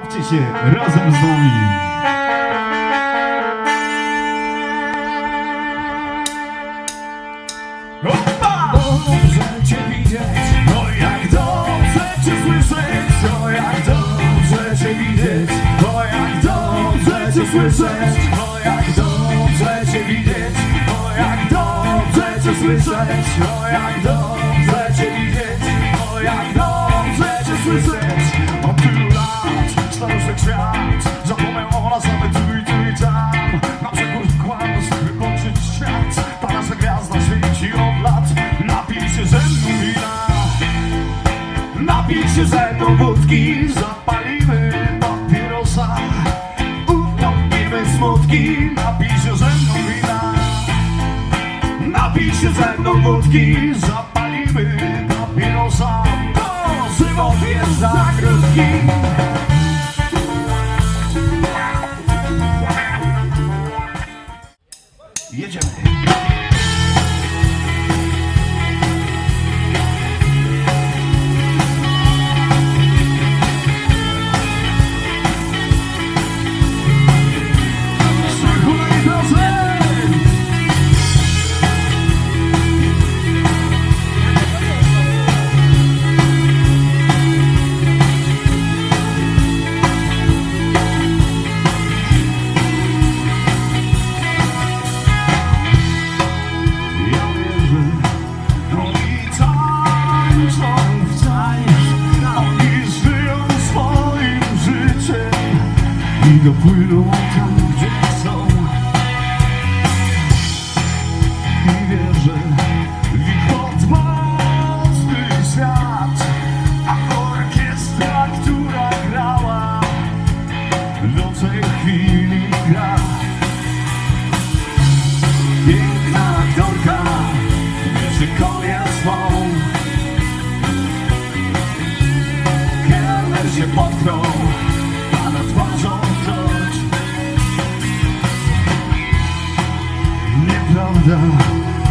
Bawcie się razem z nami. Dobrze cię widzieć, o jak dobrze cię słyszeć, o jak dobrze cię widzieć, o jak dobrze cię słyszeć, o jak dobrze cię widzieć, o jak dobrze cię słyszeć, o jak dobrze cię widzieć, o jak dobrze cię słyszeć. Od tylu lat staruszek świat zapomniał o nas, ale tu i tam. Na przekór kłamstw wykończyć świat. Ta nasza gwiazda świeci od lat. Napij się ze mną wina, napij się ze mną wódki, zapalimy papierosa, utopimy smutki. Napij się ze mną wina, napij się ze mną wódki, zapalimy papierosa, bo żywot jest za krótki. Jedziemy. I dopłyną tam, gdzie chcą. I wierzę w ich odmocny świat. A orkiestra, która grała, do tej chwili gra. Piękna aktorka bierze konia swą. Kelner się potknął, pada twarzą. Nieprawda,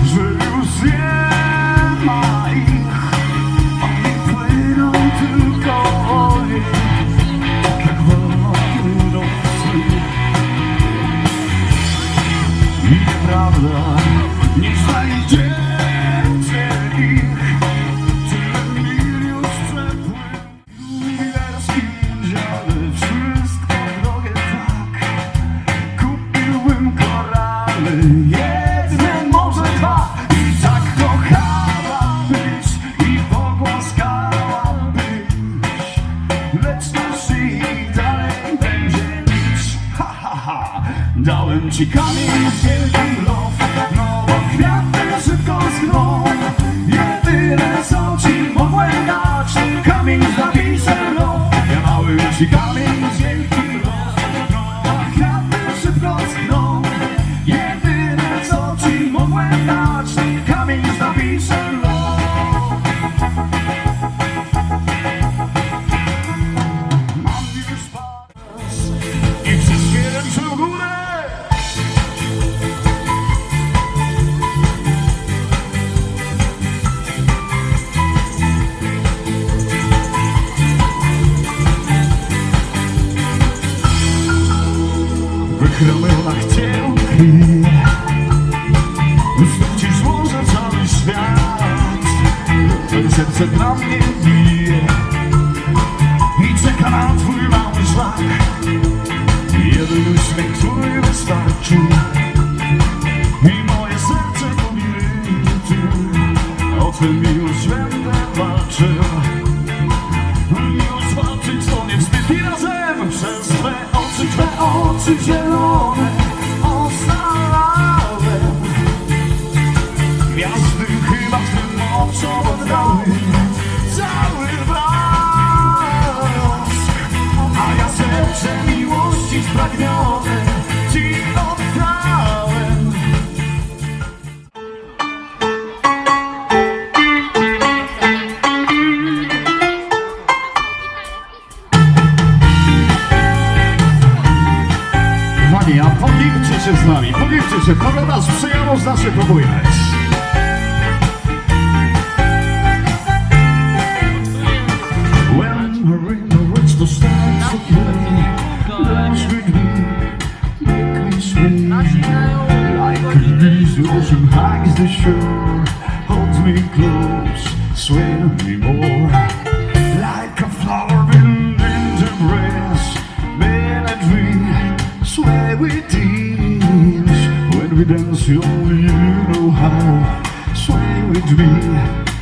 że już nie ma ich. Oni płyną tylko oni, tak jak wolno psy. Nieprawda, nie znajdziecie ich. Tyle mil już przepływ jubilerskim dziale. Wszystko drogie tak, kupiłbym korale. Dałem ci kamień z wielkim love, no bo kwiaty szybko schną. Jedyne co ci mogłem dać, kamień z napisem love. Ja dałem ci kamień z wielkim love, no bo kwiaty szybko schną. Jedyne co ci mogłem dać, kamień z napisem love. Mam już pas i wszystkie ręce w górę. W ramionach cię ukryję, znów ci złożę cały świat. Twoje serce dla mnie bije i czeka na twój mały szlak. Jeden uśmiech twój wystarczy i moje serce mówi rytm. O twym miłość będę walczył, miłość walczyć to nie wstyd. I razem przez twe oczy zielone ocalałem. Gwiazdy chyba twym oczom oddały cały blask, a ja serce miłości spragnione ci oddałem. A pogięcie się z nami, pogięcie się, kogo nas przyjęło, znaczy próbujesz. When we're in the rich to stand Lost with me, reckless way. Like a breeze, the ocean hugs the shore, holds me close, sway me more. Like a flower in the breeze, melody, sway with tears. When we dance, only you know how. Sway with me,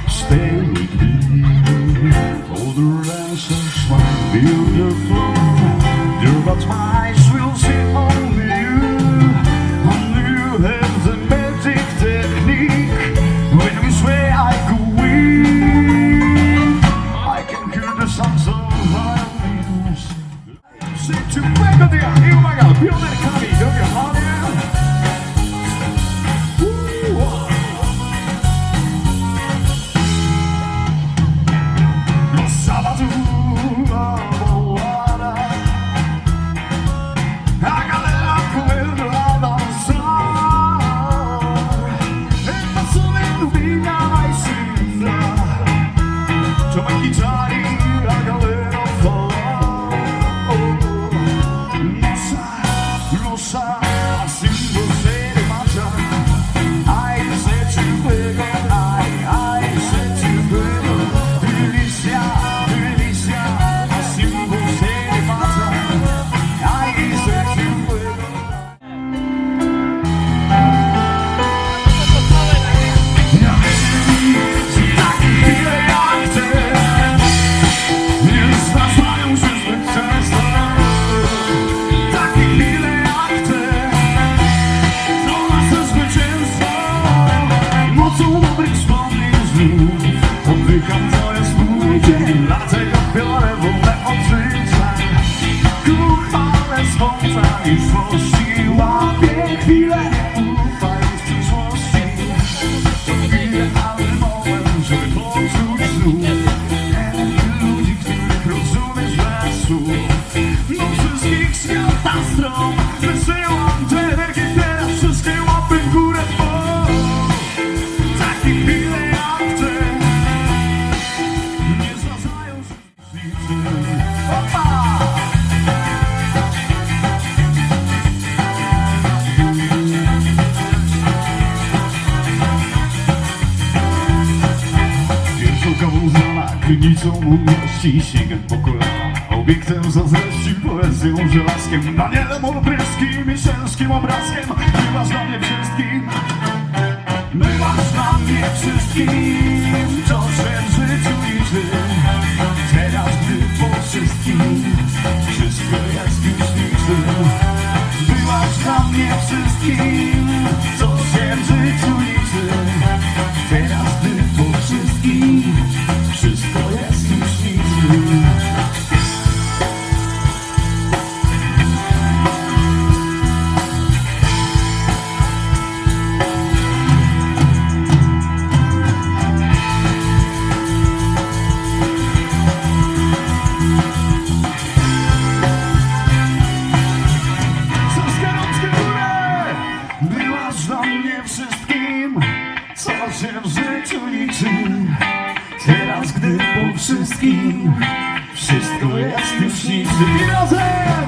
stay with me. All the dancers smile, feel the floor. Your but eyes will see only you. Only you have the magic technique. When we sway, I go weak. I can hear the sounds of violins. Say to Michael Diaz, oh my God, feel that coming, don't you, honey? Oddycham co jest pójdzie, dlatego biorę wolę od życia. Kochane spontaniczności, łapię chwilę, ufając przyszłości. To chwilę, ale moment, żeby poczuć znów energię ludzi, których rozumiesz bez słów. Do wszystkich świata stron wysyłam tę energię teraz, wszystkie łapy w górę w bok. Takie chwile jak te nie zdarzają się liczy. Opa! Wierzchołka uznana krynicą mądrości, sięgam po kolana, obiektem zazdrości, poezją, żelazkiem, Danielem Olbryskim i ciężkim obrazkiem. Bywasz dla mnie wszystkim, bywasz dla mnie wszystkim, co się w życiu liczy. Teraz gdy po wszystkim wszystko jest już niczym. Byłaś dla mnie wszystkim, co się w życiu liczy. Teraz gdy po wszystkim wszystko jest już niczym. Byłaś dla mnie wszystkim, co się w życiu liczy. Teraz gdy po wszystkim wszystko jest już niczym. I razem!